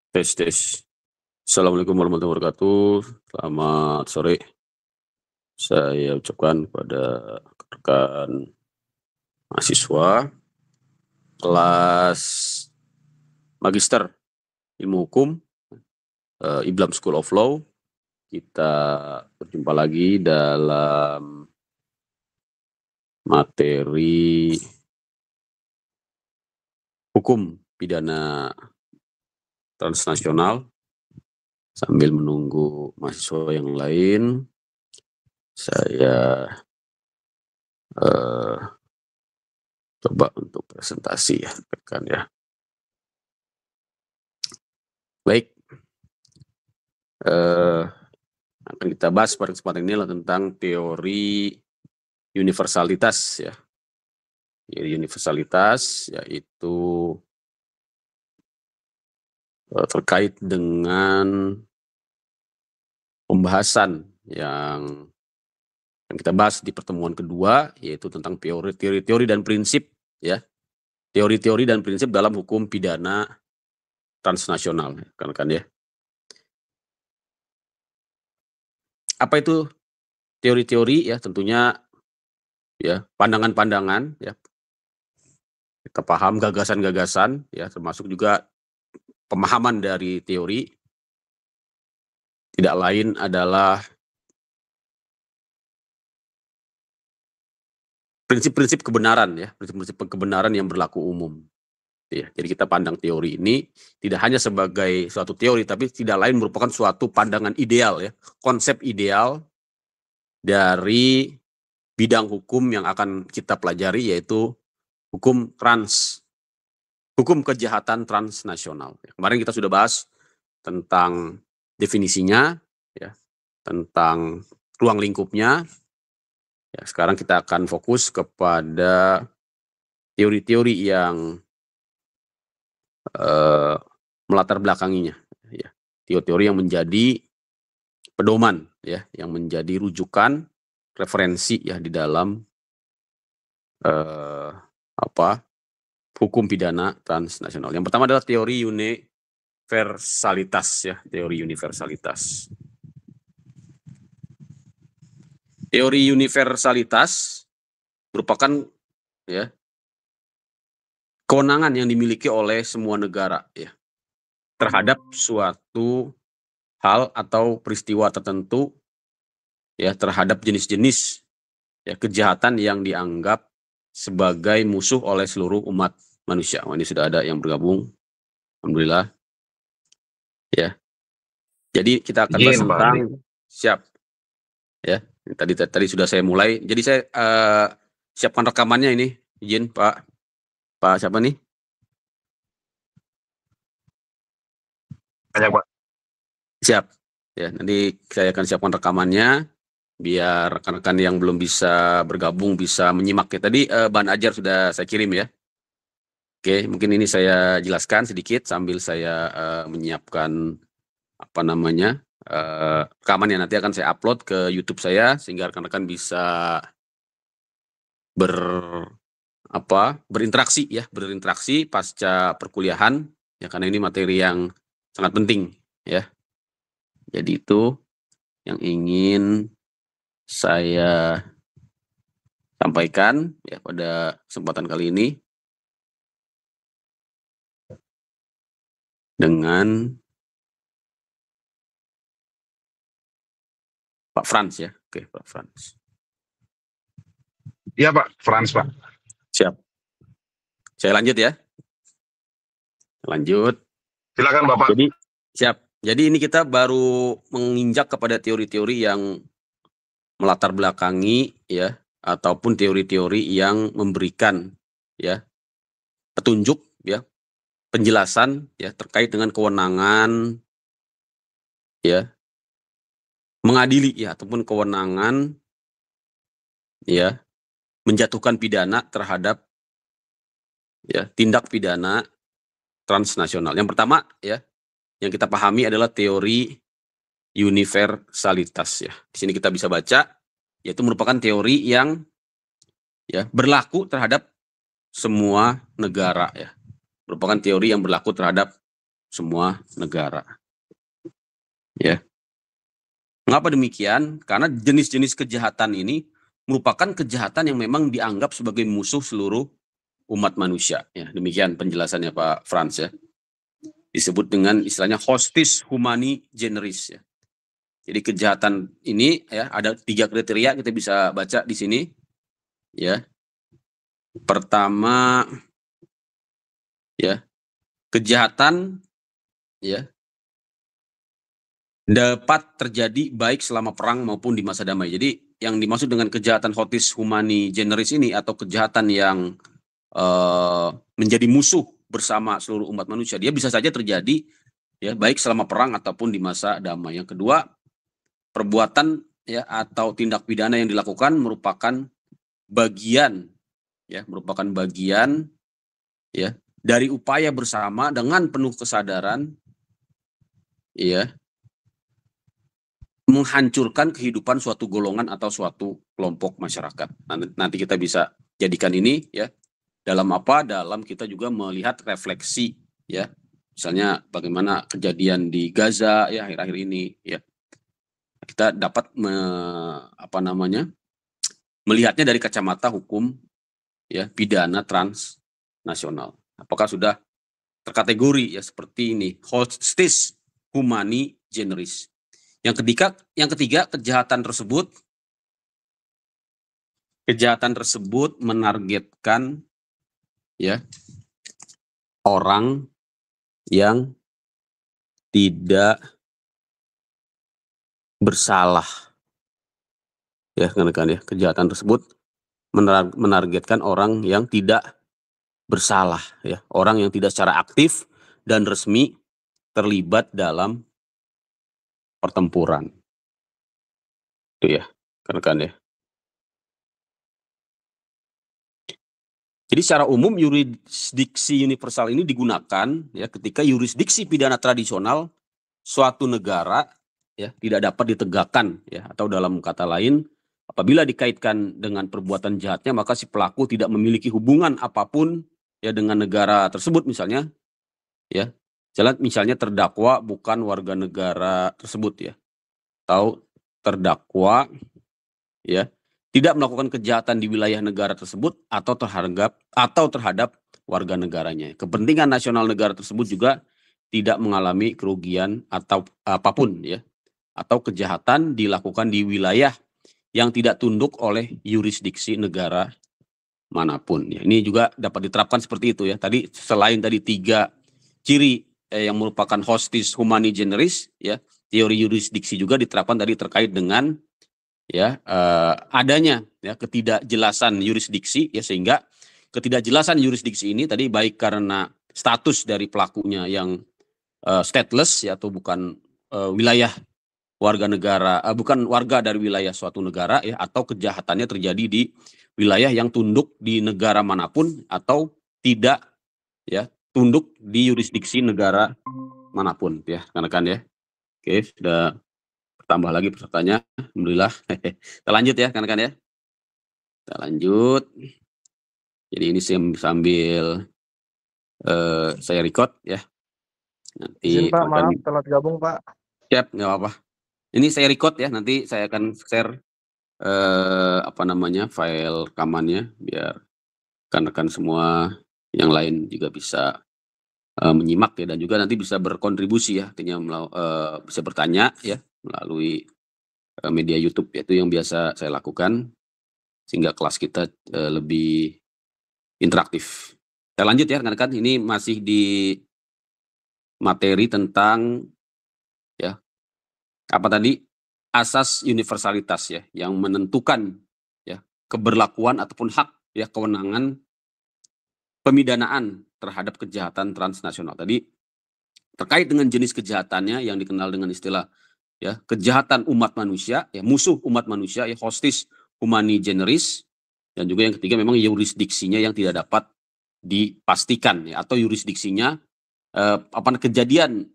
Tes, tes. Assalamualaikum warahmatullahi wabarakatuh. Selamat sore. Saya ucapkan kepada rekan mahasiswa kelas Magister Ilmu Hukum IBLAM School of Law. Kita berjumpa lagi dalam materi hukum pidana transnasional. Sambil menunggu mahasiswa yang lain, saya coba untuk presentasi ya, rekan ya. Baik, akan kita bahas pada kesempatan ini adalah tentang teori universalitas ya. Teori universalitas yaitu terkait dengan pembahasan yang kita bahas di pertemuan kedua, yaitu tentang teori-teori dan prinsip ya. Teori-teori dan prinsip dalam hukum pidana transnasional kan ya. Apa itu teori-teori ya? Tentunya ya pandangan-pandangan ya. Kita paham gagasan-gagasan ya, termasuk juga pemahaman dari teori. Tidak lain adalah prinsip-prinsip kebenaran ya, prinsip-prinsip kebenaran yang berlaku umum. Ya, jadi kita pandang teori ini tidak hanya sebagai suatu teori, tapi tidak lain merupakan suatu pandangan ideal ya, konsep ideal dari bidang hukum yang akan kita pelajari, yaitu hukum kejahatan transnasional. Kemarin kita sudah bahas tentang definisinya, ya, tentang ruang lingkupnya. Ya, sekarang kita akan fokus kepada teori-teori yang melatar belakanginya, ya. Teori-teori yang menjadi pedoman, ya, yang menjadi rujukan referensi ya di dalam hukum pidana transnasional. Yang pertama adalah teori universalitas ya, teori universalitas. Teori universalitas merupakan ya kewenangan yang dimiliki oleh semua negara ya terhadap suatu hal atau peristiwa tertentu ya, terhadap jenis-jenis ya kejahatan yang dianggap sebagai musuh oleh seluruh umat manusia. Ini sudah ada yang bergabung, alhamdulillah ya. Jadi kita akan bahas tentang siap ya. Tadi sudah saya mulai. Jadi saya siapkan rekamannya ini. Izin Pak siapa nih? Banyak Pak. Siap. Ya, nanti saya akan siapkan rekamannya biar rekan-rekan yang belum bisa bergabung bisa menyimak ya. Tadi bahan ajar sudah saya kirim ya. Oke, mungkin ini saya jelaskan sedikit sambil saya menyiapkan rekaman yang nanti akan saya upload ke YouTube saya sehingga rekan-rekan bisa berinteraksi pasca perkuliahan ya, karena ini materi yang sangat penting ya. Jadi itu yang ingin saya sampaikan ya pada kesempatan kali ini dengan Pak Frans ya. Oke, Pak Frans. Iya Pak, Frans Pak. Siap. Saya lanjut ya. Lanjut. Silakan Bapak. Jadi siap. Jadi ini kita baru menginjak kepada teori-teori yang melatar belakangi ya, ataupun teori-teori yang memberikan ya petunjuk ya, penjelasan ya terkait dengan kewenangan ya mengadili ya, ataupun kewenangan ya menjatuhkan pidana terhadap ya tindak pidana transnasional. Yang pertama ya yang kita pahami adalah teori universalitas ya. Di sini kita bisa baca yaitu merupakan teori yang ya berlaku terhadap semua negara ya. Merupakan teori yang berlaku terhadap semua negara. Ya. Mengapa demikian? Karena jenis-jenis kejahatan ini merupakan kejahatan yang memang dianggap sebagai musuh seluruh umat manusia. Ya, demikian penjelasannya Pak Frans ya. Disebut dengan istilahnya hostis humani generis ya. Jadi kejahatan ini ya ada 3 kriteria kita bisa baca di sini ya. Pertama ya, kejahatan ya dapat terjadi baik selama perang maupun di masa damai. Jadi yang dimaksud dengan kejahatan hostis humani generis ini atau kejahatan yang menjadi musuh bersama seluruh umat manusia, dia bisa saja terjadi ya baik selama perang ataupun di masa damai. Yang kedua, perbuatan ya atau tindak pidana yang dilakukan merupakan bagian ya dari upaya bersama dengan penuh kesadaran ya menghancurkan kehidupan suatu golongan atau suatu kelompok masyarakat. Nanti kita bisa jadikan ini ya dalam apa? Dalam kita juga melihat refleksi ya. Misalnya bagaimana kejadian di Gaza ya akhir-akhir ini ya. Kita dapat melihatnya dari kacamata hukum ya pidana transnasional. Apakah sudah terkategori ya seperti ini, hostis humani generis. Yang ketiga kejahatan tersebut menargetkan ya orang yang tidak bersalah. Ya, rekan-rekan ya, kejahatan tersebut menargetkan orang yang tidak bersalah ya, orang yang tidak secara aktif dan resmi terlibat dalam pertempuran. Itu ya, rekan-rekan ya. Jadi secara umum yurisdiksi universal ini digunakan ya ketika yurisdiksi pidana tradisional suatu negara ya tidak dapat ditegakkan ya, atau dalam kata lain apabila dikaitkan dengan perbuatan jahatnya maka si pelaku tidak memiliki hubungan apapun ya dengan negara tersebut misalnya ya. Misalnya terdakwa bukan warga negara tersebut ya, atau terdakwa ya tidak melakukan kejahatan di wilayah negara tersebut atau terhadap warga negaranya. Kepentingan nasional negara tersebut juga tidak mengalami kerugian atau apapun ya, atau kejahatan dilakukan di wilayah yang tidak tunduk oleh yurisdiksi negara manapun. Ya, ini juga dapat diterapkan seperti itu ya. Tadi selain tadi 3 ciri yang merupakan hostis humani generis ya, teori yurisdiksi juga diterapkan tadi terkait dengan ya adanya ya ketidakjelasan yurisdiksi ya, sehingga ketidakjelasan yurisdiksi ini tadi baik karena status dari pelakunya yang stateless ya atau bukan wilayah warga negara bukan warga dari wilayah suatu negara ya, atau kejahatannya terjadi di wilayah yang tunduk di negara manapun atau tidak ya tunduk di yurisdiksi negara manapun ya rekan-rekan ya. Oke, sudah tambah lagi pesertanya, alhamdulillah. Kita lanjut ya rekan-rekan ya. Kita lanjut. Jadi ini sambil saya record ya. Nanti izin Pak, maaf telat gabung Pak. Siap, nggak apa-apa. Ini saya record ya, nanti saya akan share file rekamannya biar rekan-rekan semua yang lain juga bisa menyimak ya, dan juga nanti bisa berkontribusi ya, artinya bisa bertanya ya melalui media YouTube, yaitu yang biasa saya lakukan sehingga kelas kita lebih interaktif. Kita lanjut ya rekan-rekan, ini masih di materi tentang ya apa tadi, asas universalitas ya yang menentukan ya keberlakuan ataupun hak ya kewenangan pemidanaan terhadap kejahatan transnasional. Tadi terkait dengan jenis kejahatannya yang dikenal dengan istilah ya kejahatan umat manusia ya, musuh umat manusia ya, hostis humani generis, dan juga yang ketiga memang yurisdiksinya yang tidak dapat dipastikan ya, atau yurisdiksinya kejadian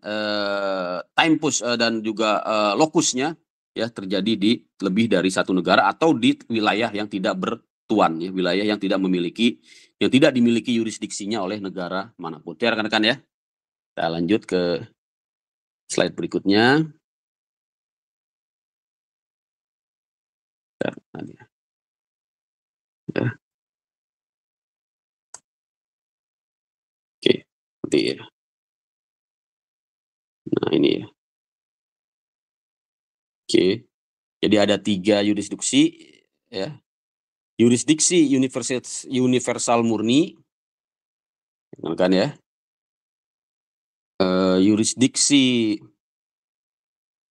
tempus dan juga lokusnya ya terjadi di lebih dari satu negara atau di wilayah yang tidak bertuan ya, wilayah yang tidak dimiliki yurisdiksinya oleh negara manapun. Ya rekan-rekan ya. Kita lanjut ke slide berikutnya. Bentar, ya. Oke, nanti ya. Nah ini ya. Oke, jadi ada 3 yurisdiksi ya. Yurisdiksi universal murni, kan ya. Yurisdiksi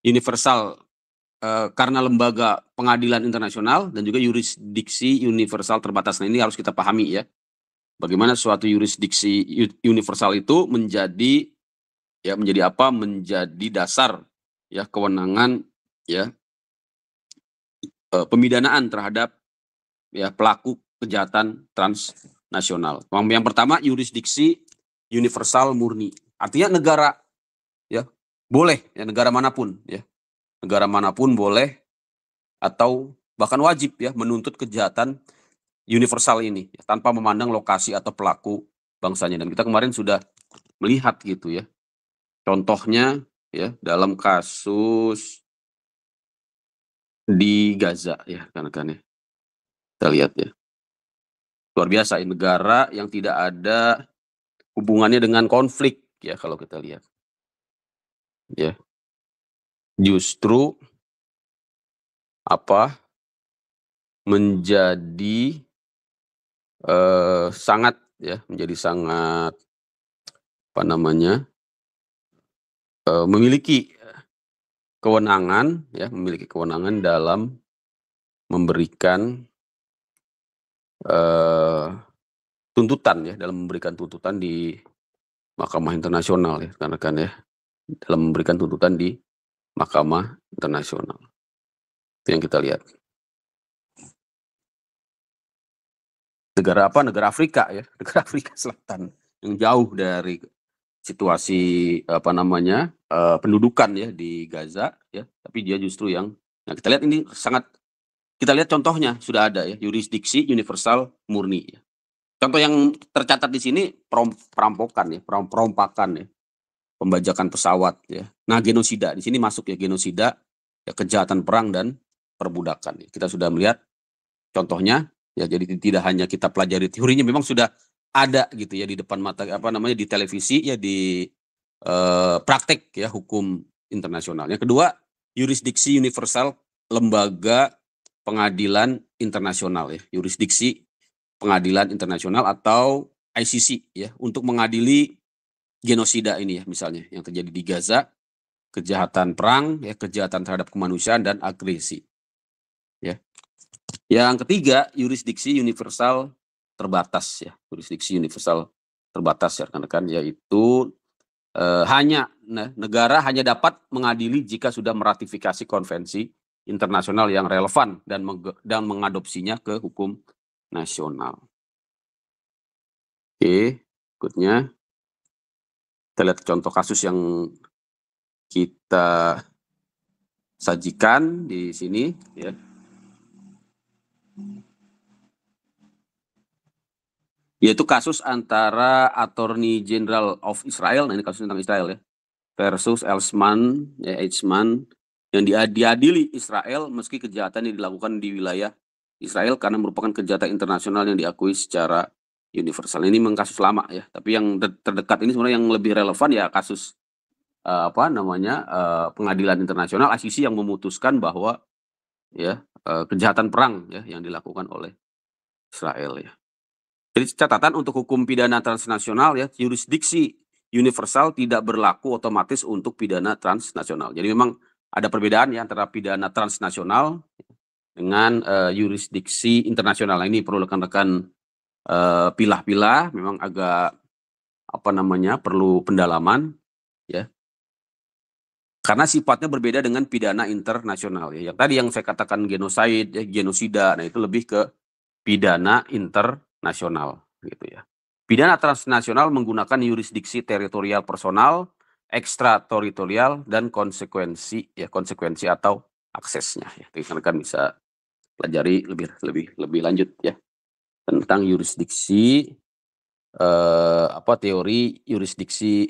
universal karena lembaga pengadilan internasional, dan juga yurisdiksi universal terbatas. Nah ini harus kita pahami ya. Bagaimana suatu yurisdiksi universal itu menjadi apa? Menjadi dasar ya kewenangan ya pemidanaan terhadap ya pelaku kejahatan transnasional. Yang pertama, yurisdiksi universal murni. Artinya negara ya boleh ya, negara manapun ya. Negara manapun boleh atau bahkan wajib ya menuntut kejahatan universal ini ya, tanpa memandang lokasi atau pelaku bangsanya. Dan kita kemarin sudah melihat gitu ya. Contohnya ya dalam kasus di Gaza ya kan ya. Kita lihat ya. Luar biasa, negara yang tidak ada hubungannya dengan konflik ya kalau kita lihat. Ya. Justru menjadi sangat memiliki kewenangan dalam memberikan tuntutan ya, dalam memberikan tuntutan di Mahkamah Internasional ya, kan ya, dalam memberikan tuntutan di Mahkamah Internasional. Itu yang kita lihat. Negara apa? Negara Afrika ya, negara Afrika Selatan yang jauh dari situasi pendudukan ya di Gaza ya, tapi dia justru yang kita lihat ini kita lihat contohnya sudah ada ya, yurisdiksi universal murni ya. Contoh yang tercatat di sini perompakan ya, pembajakan pesawat ya. Nah, genosida di sini masuk ya, genosida ya, kejahatan perang dan perbudakan. Kita sudah melihat contohnya ya, jadi tidak hanya kita pelajari teorinya, memang sudah ada gitu ya di depan mata di televisi ya, di praktek ya hukum internasional. Yang kedua, yurisdiksi universal lembaga pengadilan internasional ya, yurisdiksi pengadilan internasional atau ICC ya, untuk mengadili genosida ini ya, misalnya yang terjadi di Gaza, kejahatan perang ya, kejahatan terhadap kemanusiaan dan agresi ya. Yang ketiga, yurisdiksi universal terbatas ya, yurisdiksi universal terbatas ya rekan-rekan, yaitu negara hanya dapat mengadili jika sudah meratifikasi konvensi internasional yang relevan dan mengadopsinya ke hukum nasional. Oke, berikutnya kita lihat contoh kasus yang kita sajikan di sini ya. Yaitu kasus antara Attorney General of Israel, nah ini kasus tentang Israel ya, versus Eichmann yang diadili Israel meski kejahatan yang dilakukan di wilayah Israel karena merupakan kejahatan internasional yang diakui secara universal. Ini memang kasus lama ya, tapi yang terdekat ini sebenarnya yang lebih relevan ya kasus pengadilan internasional ICC yang memutuskan bahwa ya kejahatan perang ya yang dilakukan oleh Israel ya. Jadi catatan untuk hukum pidana transnasional ya, yurisdiksi universal tidak berlaku otomatis untuk pidana transnasional. Jadi memang ada perbedaan ya antara pidana transnasional dengan yurisdiksi internasional. Ini perlu rekan-rekan pilah-pilah, memang agak perlu pendalaman ya. Karena sifatnya berbeda dengan pidana internasional ya. Yang tadi yang saya katakan genosida, nah itu lebih ke pidana internasional gitu ya. Pidana transnasional menggunakan yurisdiksi teritorial personal, ekstrateritorial, dan konsekuensi atau aksesnya ya. Rekan-rekan bisa pelajari lebih lanjut ya tentang yurisdiksi teori yurisdiksi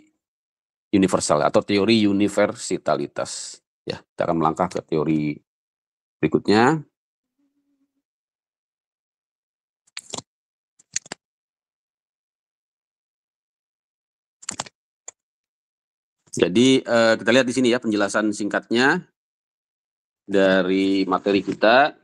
universal atau teori universalitas. Ya, kita akan melangkah ke teori berikutnya. Jadi kita lihat di sini ya penjelasan singkatnya dari materi kita.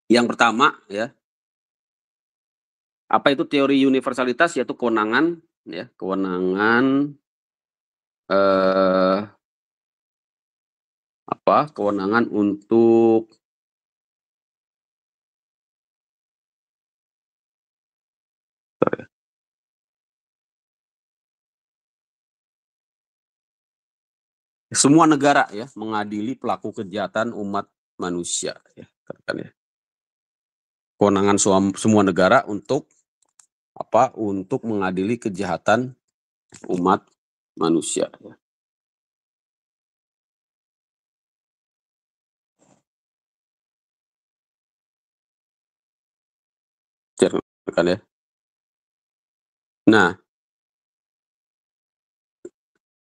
Yang pertama ya, apa itu teori universalitas? Yaitu kewenangan ya, kewenangan kewenangan untuk semua negara ya mengadili pelaku kejahatan umat manusia ya, kan ya. Kewenangan semua negara untuk untuk mengadili kejahatan umat manusia ya. Kan ya. Nah,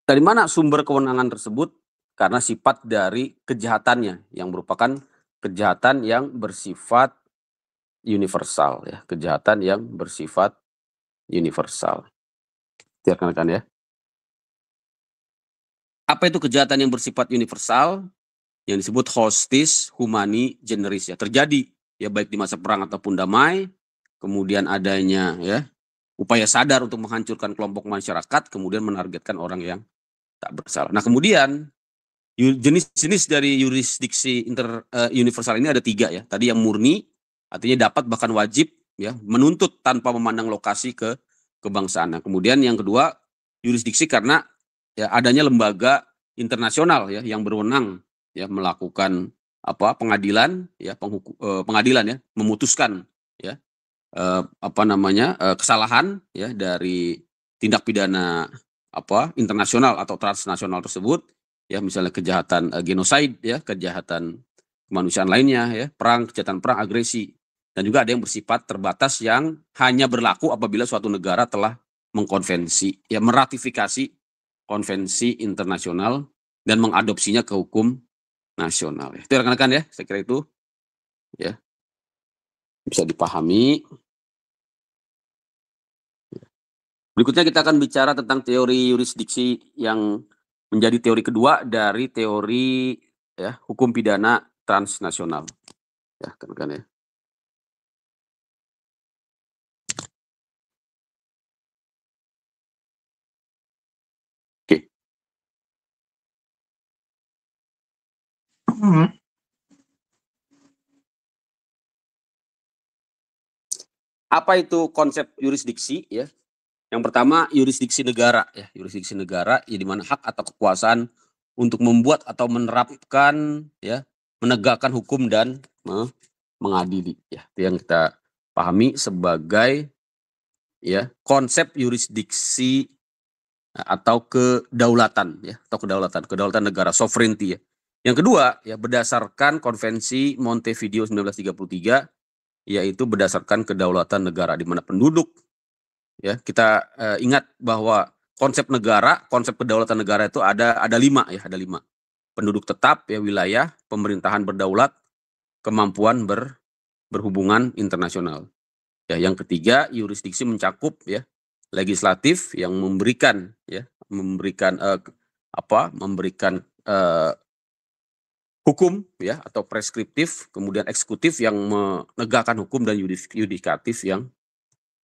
dari mana sumber kewenangan tersebut? Karena sifat dari kejahatannya yang merupakan kejahatan yang bersifat universal ya, kejahatan yang bersifat universal. Rekan-rekan ya. Apa itu kejahatan yang bersifat universal? Yang disebut hostis humani generis ya, terjadi ya baik di masa perang ataupun damai, kemudian adanya ya upaya sadar untuk menghancurkan kelompok masyarakat, kemudian menargetkan orang yang tak bersalah. Nah, kemudian jenis-jenis dari yurisdiksi universal ini ada 3 ya. Tadi yang murni, artinya dapat bahkan wajib ya menuntut tanpa memandang lokasi kebangsaan. Nah, kemudian yang kedua yurisdiksi karena ya adanya lembaga internasional ya yang berwenang ya melakukan pengadilan ya pengadilan ya memutuskan ya kesalahan ya dari tindak pidana internasional atau transnasional tersebut ya, misalnya kejahatan genosida ya, kejahatan kemanusiaan lainnya ya, kejahatan perang, agresi, dan juga ada yang bersifat terbatas yang hanya berlaku apabila suatu negara telah mengkonvensi ya, meratifikasi konvensi internasional dan mengadopsinya ke hukum nasional ya. Itu rekan-rekan ya, saya kira itu ya bisa dipahami. Berikutnya kita akan bicara tentang teori yurisdiksi yang menjadi teori kedua dari teori ya hukum pidana transnasional. Ya, rekan-rekan ya. Oke. Apa itu konsep yurisdiksi ya? Yang pertama yurisdiksi negara ya, yurisdiksi negara ya di mana hak atau kekuasaan untuk membuat atau menerapkan ya, menegakkan hukum dan mengadili ya. Itu yang kita pahami sebagai ya konsep yurisdiksi atau kedaulatan ya, atau kedaulatan negara, sovereignty ya. Yang kedua ya berdasarkan Konvensi Montevideo 1933 yaitu berdasarkan kedaulatan negara di mana penduduk ya, kita ingat bahwa konsep negara, konsep kedaulatan negara itu ada 5 ya, ada 5. Penduduk tetap ya, wilayah, pemerintahan berdaulat, kemampuan berhubungan internasional. Ya, yang ketiga yurisdiksi mencakup ya legislatif yang memberikan hukum ya atau preskriptif, kemudian eksekutif yang menegakkan hukum, dan yudikatif yang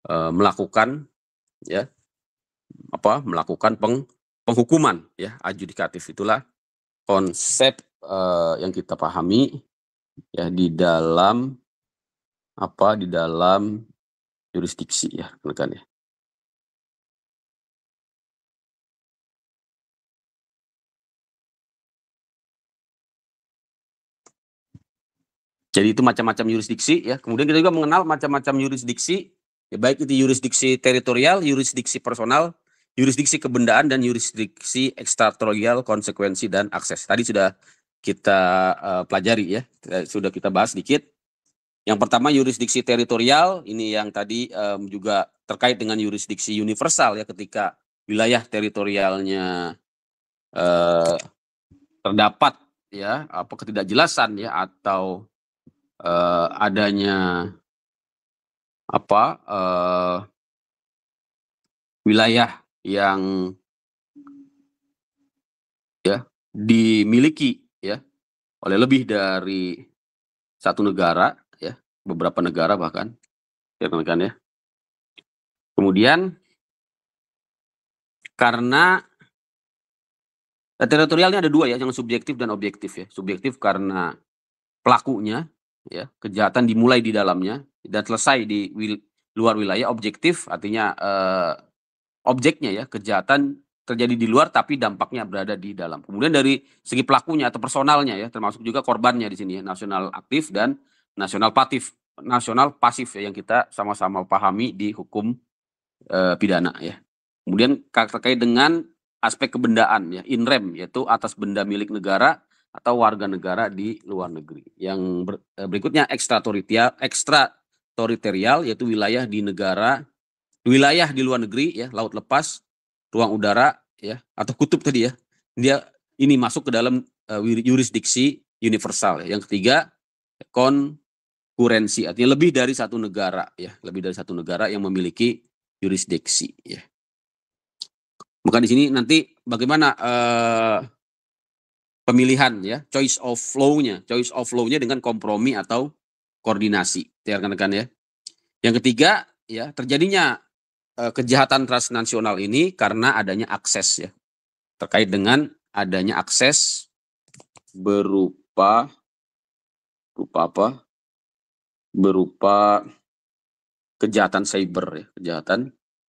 melakukan ya melakukan penghukuman ya, adjudikatif. Itulah konsep yang kita pahami ya di dalam yurisdiksi ya, rekan ya. Jadi itu macam-macam yurisdiksi ya. Kemudian kita juga mengenal macam-macam yurisdiksi ya, baik itu yurisdiksi teritorial, yurisdiksi personal, yurisdiksi kebendaan dan yurisdiksi ekstrateritorial, konsekuensi dan akses. Tadi sudah kita pelajari ya, sudah kita bahas sedikit. Yang pertama yurisdiksi teritorial, ini yang tadi juga terkait dengan yurisdiksi universal ya, ketika wilayah teritorialnya terdapat ya apa ketidakjelasan ya atau adanya apa wilayah yang ya dimiliki ya oleh lebih dari satu negara ya, beberapa negara bahkan ya rekan-rekan ya. Kemudian karena teritorialnya ada dua ya, yang subjektif dan objektif ya. Subjektif karena pelakunya ya, kejahatan dimulai di dalamnya dan selesai di luar wilayah. Objektif artinya objeknya ya, kejahatan terjadi di luar tapi dampaknya berada di dalam. Kemudian dari segi pelakunya atau personalnya ya, termasuk juga korbannya di sini ya, nasional aktif dan nasional pasif ya, yang kita sama-sama pahami di hukum pidana ya. Kemudian terkait dengan aspek kebendaan ya, in rem, yaitu atas benda milik negara atau warga negara di luar negeri. Yang berikutnya ekstrateritorial, yaitu wilayah di luar negeri ya, laut lepas, ruang udara ya, atau kutub tadi ya. Dia ini masuk ke dalam yurisdiksi universal ya. Yang ketiga konkurensi, artinya lebih dari satu negara ya, lebih dari satu negara yang memiliki yurisdiksi ya. Maka di sini nanti bagaimana pemilihan ya, choice of law-nya dengan kompromi atau koordinasi ya rekan-rekan ya. Yang ketiga ya, terjadinya kejahatan transnasional ini karena adanya akses ya, terkait dengan adanya akses berupa kejahatan cyber ya,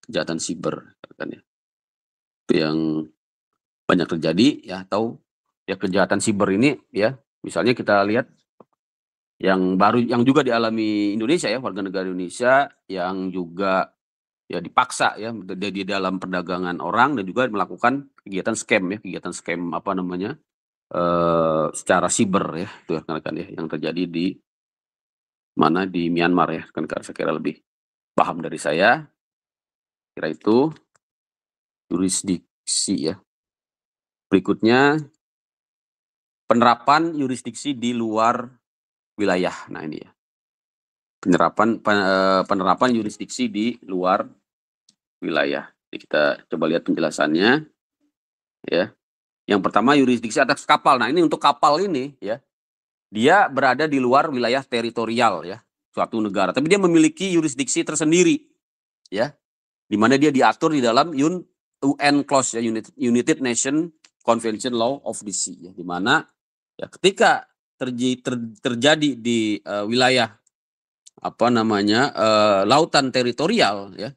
kejahatan siber kan ya. Itu yang banyak terjadi ya, atau ya kejahatan siber ini ya, misalnya kita lihat yang baru yang juga dialami Indonesia ya, warga negara Indonesia yang juga ya dipaksa ya di dalam perdagangan orang dan juga melakukan kegiatan scam apa namanya secara siber ya, itu rekan-rekan ya, yang terjadi di Myanmar ya, rekan-rekan saya kira lebih paham dari saya. Kira itu yurisdiksi ya. Berikutnya penerapan yurisdiksi di luar wilayah. Nah ini ya, penerapan yurisdiksi di luar wilayah. Jadi kita coba lihat penjelasannya ya. Yang pertama yurisdiksi atas kapal. Nah ini untuk kapal ini ya, dia berada di luar wilayah teritorial ya suatu negara, tapi dia memiliki yurisdiksi tersendiri ya, di mana dia diatur di dalam UN clause ya, United Nations Convention Law of the Sea ya, di mana ya ketika terjadi di wilayah apa namanya lautan teritorial ya,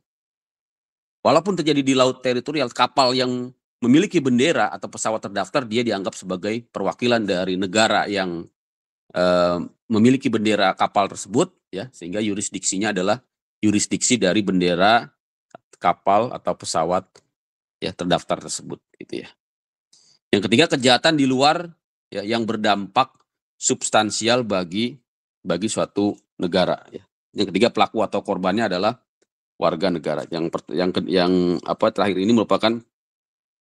walaupun terjadi di laut teritorial, kapal yang memiliki bendera atau pesawat terdaftar dia dianggap sebagai perwakilan dari negara yang memiliki bendera kapal tersebut ya, sehingga yurisdiksinya adalah yurisdiksi dari bendera kapal atau pesawat ya terdaftar tersebut gitu ya. Yang ketiga kejahatan di luar ya, yang berdampak substansial bagi suatu negara ya. Yang ketiga pelaku atau korbannya adalah warga negara. Yang terakhir ini merupakan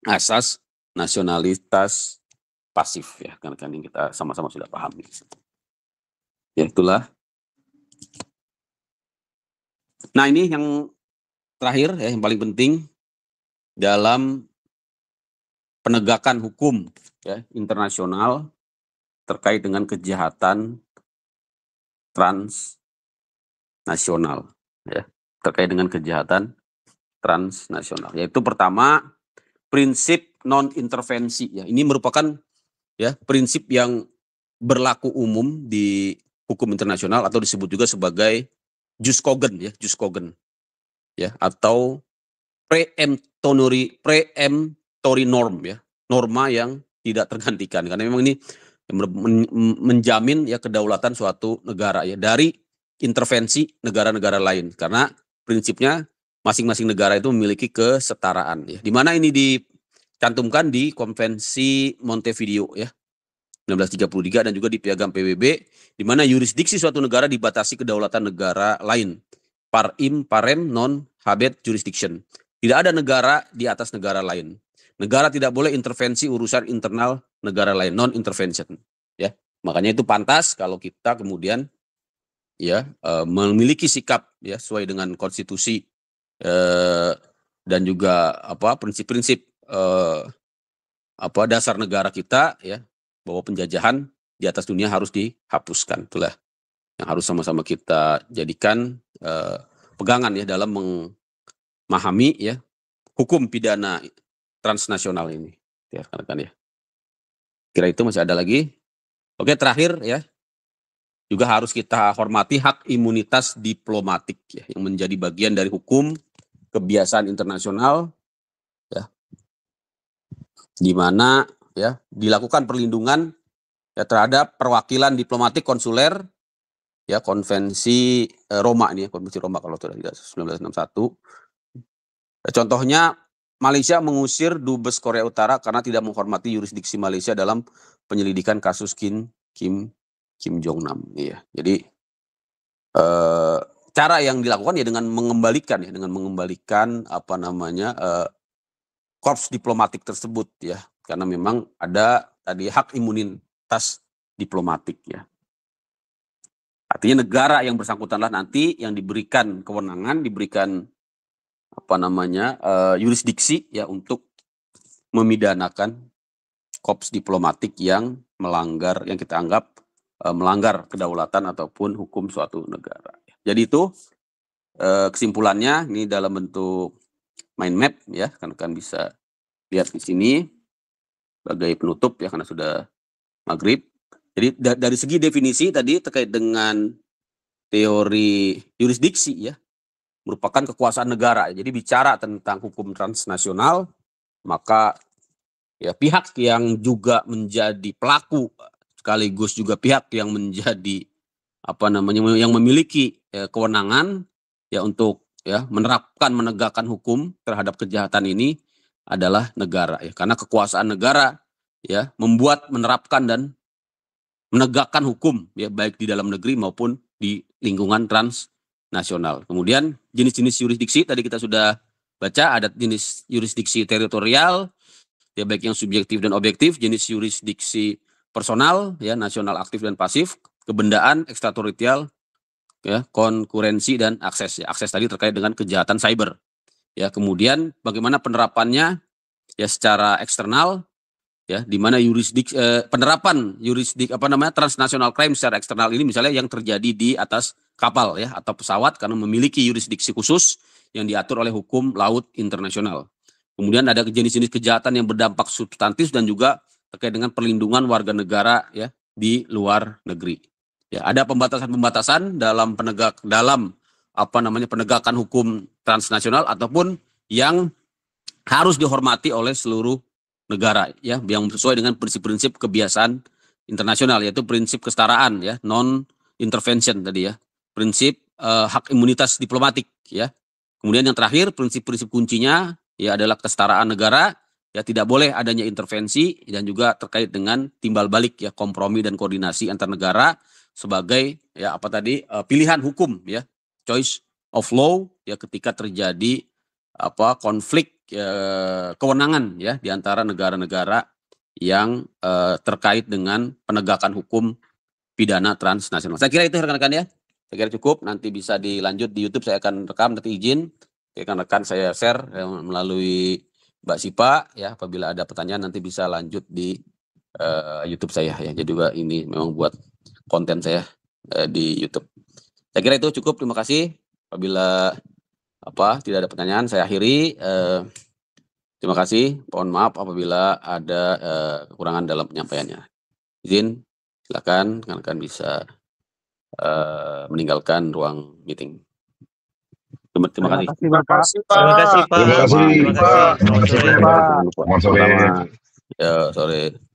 asas nasionalitas pasif ya, kan yang kita sama-sama sudah pahami. Ya itulah. Nah ini yang terakhir ya, yang paling penting dalam penegakan hukum ya internasional terkait dengan kejahatan transnasional ya, terkait dengan kejahatan transnasional, yaitu pertama prinsip non intervensi ya. Ini merupakan ya prinsip yang berlaku umum di hukum internasional atau disebut juga sebagai jus cogens ya, atau preemptory norm ya, norma yang tidak tergantikan, karena memang ini menjamin ya kedaulatan suatu negara ya dari intervensi negara-negara lain, karena prinsipnya masing-masing negara itu memiliki kesetaraan ya. Di mana ini dicantumkan di Konvensi Montevideo ya 1933 dan juga di Piagam PBB di mana yurisdiksi suatu negara dibatasi kedaulatan negara lain. Par im parem non habet jurisdiction. Tidak ada negara di atas negara lain. Negara tidak boleh intervensi urusan internal negara lain, non intervention ya. Makanya itu pantas kalau kita kemudian ya memiliki sikap ya sesuai dengan konstitusi dan juga prinsip-prinsip dasar negara kita ya, bahwa penjajahan di atas dunia harus dihapuskan. Itulah yang harus sama-sama kita jadikan pegangan ya dalam memahami ya hukum pidana transnasional ini ya rekan-rekan ya. Kira itu masih ada lagi. Oke, terakhir ya, juga harus kita hormati hak imunitas diplomatik ya, yang menjadi bagian dari hukum kebiasaan internasional ya, di mana ya dilakukan perlindungan ya terhadap perwakilan diplomatik konsuler ya, konvensi Roma ini ya, konvensi Roma kalau tidak 1961. Contohnya Malaysia mengusir dubes Korea Utara karena tidak menghormati yurisdiksi Malaysia dalam penyelidikan kasus Kim Jong Nam. Iya. Jadi cara yang dilakukan ya dengan mengembalikan korps diplomatik tersebut ya, karena memang ada tadi hak imunitas diplomatik ya. Artinya negara yang bersangkutanlah nanti yang diberikan kewenangan, diberikan yurisdiksi ya untuk memidanakan korps diplomatik yang melanggar, yang kita anggap melanggar kedaulatan ataupun hukum suatu negara. Jadi itu kesimpulannya ini dalam bentuk mind map ya, kan bisa lihat di sini sebagai penutup ya karena sudah maghrib. Jadi dari segi definisi tadi terkait dengan teori yurisdiksi ya, merupakan kekuasaan negara. Jadi bicara tentang hukum transnasional, maka ya pihak yang juga menjadi pelaku sekaligus juga pihak yang menjadi yang memiliki kewenangan ya untuk ya menegakkan hukum terhadap kejahatan ini adalah negara ya, karena kekuasaan negara ya membuat, menerapkan dan menegakkan hukum ya baik di dalam negeri maupun di lingkungan transnasional. Kemudian jenis-jenis yurisdiksi tadi kita sudah baca, ada jenis yurisdiksi teritorial ya baik yang subjektif dan objektif, jenis yurisdiksi personal ya nasional aktif dan pasif, kebendaan, ekstrateritorial ya, konkurensi dan akses ya. Akses tadi terkait dengan kejahatan cyber. Ya, kemudian bagaimana penerapannya ya secara eksternal ya, di mana penerapan transnational crime secara eksternal ini misalnya yang terjadi di atas kapal ya atau pesawat karena memiliki yurisdiksi khusus yang diatur oleh hukum laut internasional. Kemudian ada jenis-jenis kejahatan yang berdampak substantif dan juga terkait dengan perlindungan warga negara ya di luar negeri. Ya, ada pembatasan-pembatasan dalam penegakan hukum transnasional ataupun yang harus dihormati oleh seluruh negara ya, yang sesuai dengan prinsip-prinsip kebiasaan internasional, yaitu prinsip kesetaraan ya, non intervention tadi ya, prinsip hak imunitas diplomatik ya. Kemudian yang terakhir prinsip-prinsip kuncinya ya adalah kesetaraan negara. Ya, tidak boleh adanya intervensi dan juga terkait dengan timbal balik ya, kompromi dan koordinasi antar negara sebagai ya pilihan hukum ya, choice of law ya ketika terjadi konflik kewenangan ya di antara negara-negara yang terkait dengan penegakan hukum pidana transnasional. Saya kira itu rekan-rekan ya. Saya kira cukup, nanti bisa dilanjut di YouTube, saya akan rekam nanti izin rekan-rekan saya share melalui Mbak Sipa ya, apabila ada pertanyaan nanti bisa lanjut di YouTube saya ya. Jadi juga ini memang buat konten saya di YouTube. Saya kira itu cukup, terima kasih. Apabila tidak ada pertanyaan saya akhiri. Terima kasih. Mohon maaf apabila ada kekurangan dalam penyampaiannya. Izin, silakan rekan-rekan bisa meninggalkan ruang meeting. Terima kasih. Terima kasih, Pak. Terima kasih, Pak. Terima kasih, Pak. Terima kasih, Pak. Selamat sore. Ya, sore.